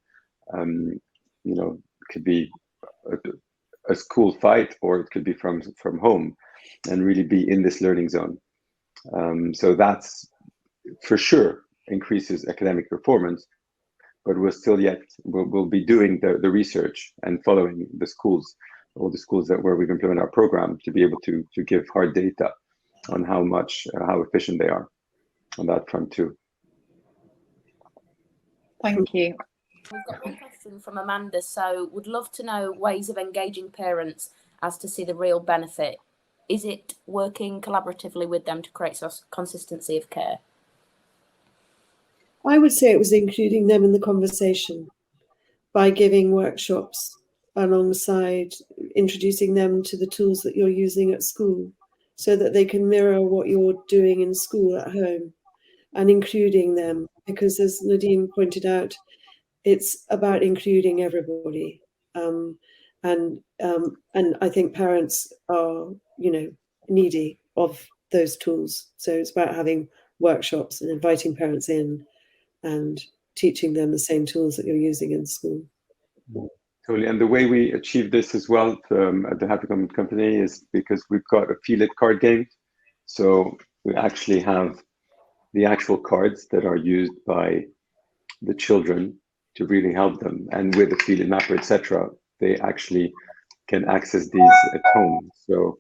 you know, it could be a school fight, or it could be from home, and really be in this learning zone. So that's for sure increases academic performance, but we'll be doing the research and following the schools, all the schools where we've implemented our program, to be able to give hard data on how efficient they are on that front too. Thank you. We've got one question from Amanda. So would love to know ways of engaging parents as to see the real benefit. Is it working collaboratively with them to create consistency of care? I would say it was including them in the conversation by giving workshops alongside introducing them to the tools that you're using at school, so that they can mirror what you're doing in school at home, and including them, because as Nadine pointed out, it's about including everybody. And I think parents are, you know, needy of those tools. So it's about having workshops and inviting parents in and teaching them the same tools that you're using in school. Totally. And the way we achieve this as well at the Happy Company is because we've got a Feel It card game. So we actually have the actual cards that are used by the children to really help them. And with the Feel It mapper, etc., they actually can access these at home. So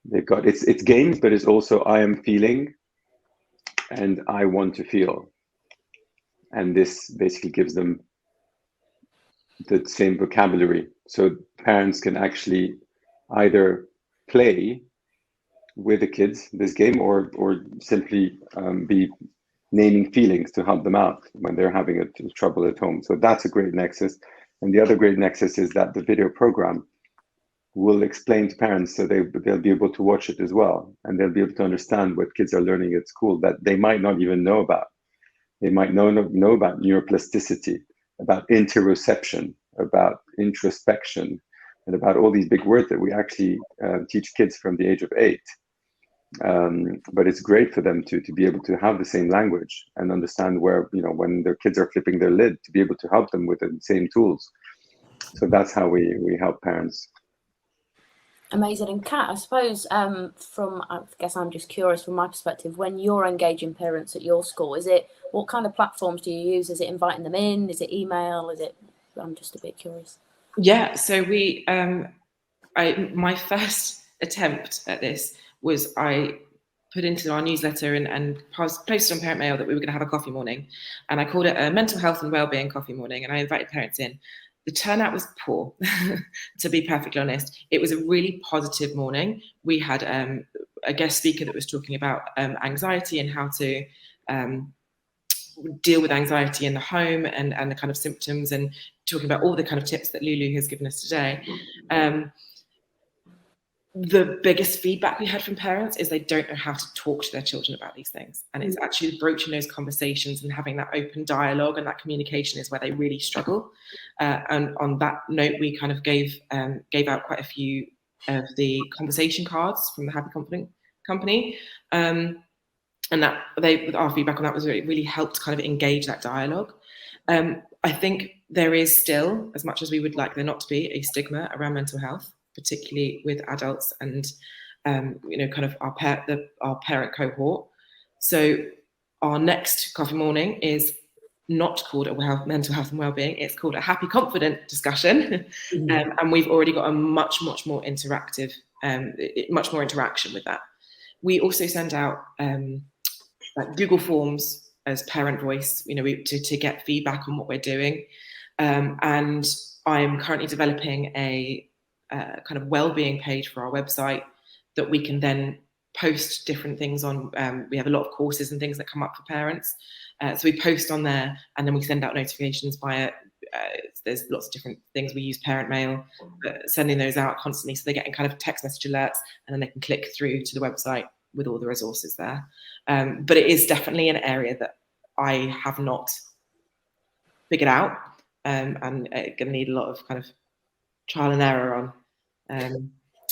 they've got, it's games, but it's also I am feeling and I want to feel. And this basically gives them the same vocabulary. So parents can actually either play with the kids this game, or simply be naming feelings to help them out when they're having trouble at home. So that's a great nexus. And the other great nexus is that the video program will explain to parents, so they'll be able to watch it as well, and they'll be able to understand what kids are learning at school that they might not even know about. They might know about neuroplasticity, about interoception, about introspection, and about all these big words that we actually teach kids from the age of 8. But it's great for them to be able to have the same language and understand where, when their kids are flipping their lid, to be able to help them with the same tools. So that's how we help parents. Amazing. And Kat, I suppose I guess I'm just curious from my perspective, when you're engaging parents at your school, what kind of platforms do you use? Is it inviting them in? Is it email? I'm just a bit curious. Yeah, so my first attempt at this was I put into our newsletter and posted on Parent Mail that we were going to have a coffee morning, and I called it a mental health and wellbeing coffee morning, and I invited parents in. The turnout was poor, to be perfectly honest. It was a really positive morning. We had a guest speaker that was talking about anxiety and how to deal with anxiety in the home and the kind of symptoms, and talking about all the kind of tips that Lulu has given us today. The biggest feedback we had from parents is they don't know how to talk to their children about these things. And it's actually broaching those conversations and having that open dialogue and that communication is where they really struggle. And on that note, we kind of gave out quite a few of the conversation cards from the Happy Confident Company. And that our feedback on that was really helped kind of engage that dialogue. I think there is still, as much as we would like there not to be, a stigma around mental health, particularly with adults and kind of our parent cohort. So our next coffee morning is not called a mental health and wellbeing. It's called a happy confident discussion, and we've already got a much more interactive, much more interaction with that. We also send out like Google Forms as parent voice, to get feedback on what we're doing, and I'm currently developing a kind of wellbeing page for our website that we can then post different things on. We have a lot of courses and things that come up for parents, so we post on there, and then we send out notifications via there's lots of different things. We use Parent Mail, sending those out constantly, so they're getting kind of text message alerts, and then they can click through to the website with all the resources there. But it is definitely an area that I have not figured out, and going to need a lot of kind of trial and error on.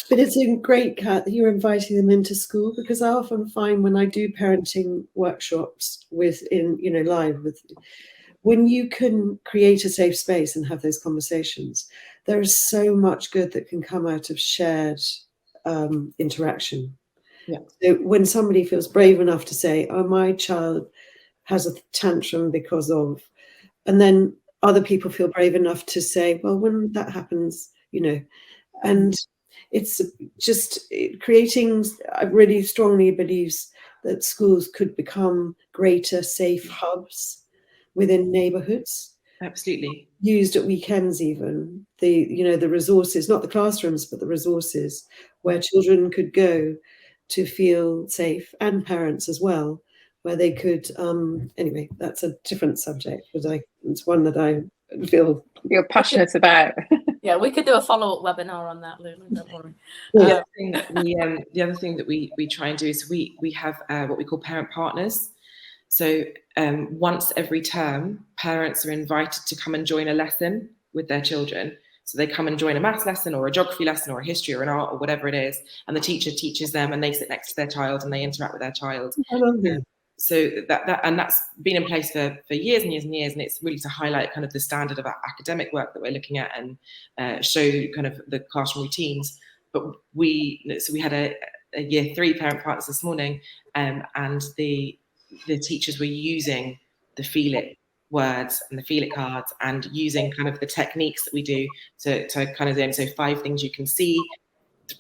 But it's great, Kat, that you're inviting them into school, because I often find when I do parenting workshops live with, when you can create a safe space and have those conversations, there is so much good that can come out of shared interaction. Yeah. So when somebody feels brave enough to say, "Oh, my child has a tantrum because of," and then other people feel brave enough to say, "Well, when that happens, and it's just creating, I really strongly believe that schools could become greater safe hubs within neighborhoods. Absolutely. Used at weekends even, the resources, not the classrooms, but the resources where children could go to feel safe, and parents as well, where they could, anyway, that's a different subject, but it's one that I feel you're passionate about. Yeah, we could do a follow-up webinar on that, Lulu, don't worry. The other thing that we try and do is we have what we call parent partners. So once every term, parents are invited to come and join a lesson with their children. So they come and join a maths lesson or a geography lesson or a history or an art or whatever it is, and the teacher teaches them, and they sit next to their child and they interact with their child. So that's been in place for years and years and years, and it's really to highlight kind of the standard of academic work that we're looking at and show kind of the classroom routines. But we had a year 3 parent partners this morning, and the teachers were using the Feel It words and the Feel It cards, and using kind of the techniques that we do to kind of then, so 5 things you can see,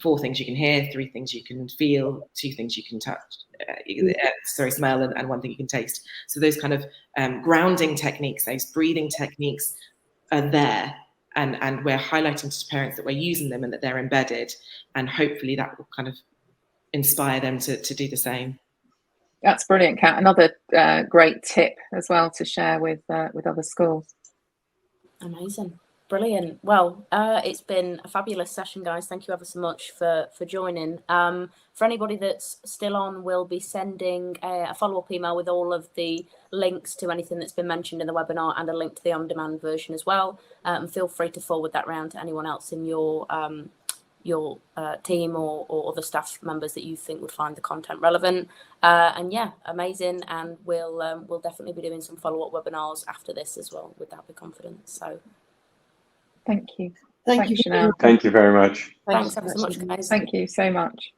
4 things you can hear, 3 things you can feel, 2 things you can touch, smell, and 1 thing you can taste. So those kind of grounding techniques, those breathing techniques are there, and we're highlighting to parents that we're using them and that they're embedded, and hopefully that will kind of inspire them to do the same. That's brilliant, Kat. Another great tip as well to share with other schools. Amazing. Brilliant. Well, it's been a fabulous session, guys. Thank you ever so much for joining. For anybody that's still on, we'll be sending a follow-up email with all of the links to anything that's been mentioned in the webinar and a link to the on-demand version as well. Feel free to forward that round to anyone else in your team or other staff members that you think would find the content relevant. And yeah, amazing. And we'll definitely be doing some follow-up webinars after this as well, with that, be confident. So. Thank you. Thank you. Chanel. Thank you very much. Thanks ever so much, guys. Thank you so much.